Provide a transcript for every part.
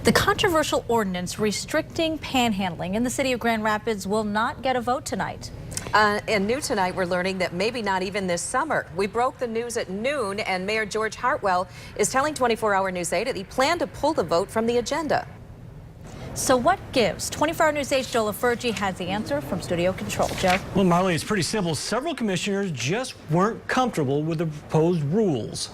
The controversial ordinance restricting panhandling in the city of Grand Rapids will not get a vote tonight. And new tonight, we're learning that maybe not even this summer. We broke the news at noon, and Mayor George Hartwell is telling 24-Hour News 8 that he planned to pull the vote from the agenda. So what gives? 24-Hour News 8's Joe LaFergie has the answer from Studio Control. Joe? Well, Marley, it's pretty simple. Several commissioners just weren't comfortable with the proposed rules.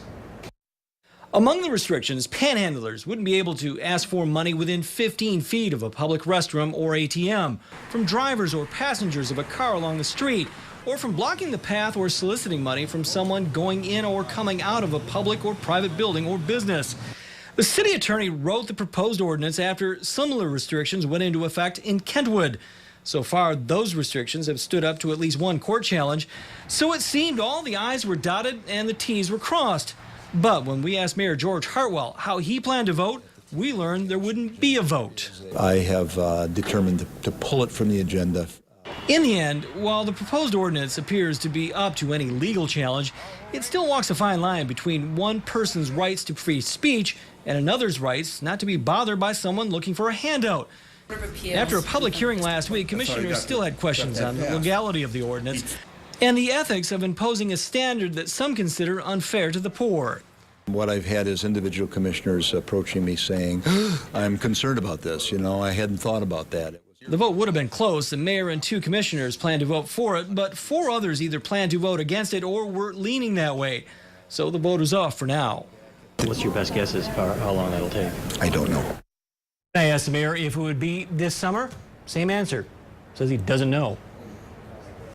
Among the restrictions, panhandlers wouldn't be able to ask for money within 15 feet of a public restroom or ATM, from drivers or passengers of a car along the street, or from blocking the path or soliciting money from someone going in or coming out of a public or private building or business. The city attorney wrote the proposed ordinance after similar restrictions went into effect in Kentwood. So far, those restrictions have stood up to at least one court challenge, so it seemed all the I's were dotted and the T's were crossed. But when we asked Mayor George Hartwell how he planned to vote, we learned there wouldn't be a vote. I have determined to pull it from the agenda. In the end, while the proposed ordinance appears to be up to any legal challenge, it still walks a fine line between one person's rights to free speech and another's rights not to be bothered by someone looking for a handout. After a public hearing last week, commissioners still had questions on the legality of the ordinance and the ethics of imposing a standard that some consider unfair to the poor. What I've had is individual commissioners approaching me saying, I'm concerned about this. You know, I hadn't thought about that. The vote would have been close. The mayor and two commissioners planned to vote for it, but four others either planned to vote against it or were leaning that way. So the vote is off for now. What's your best guess as far how long that'll take? I don't know. I asked the mayor if it would be this summer. Same answer. Says he doesn't know.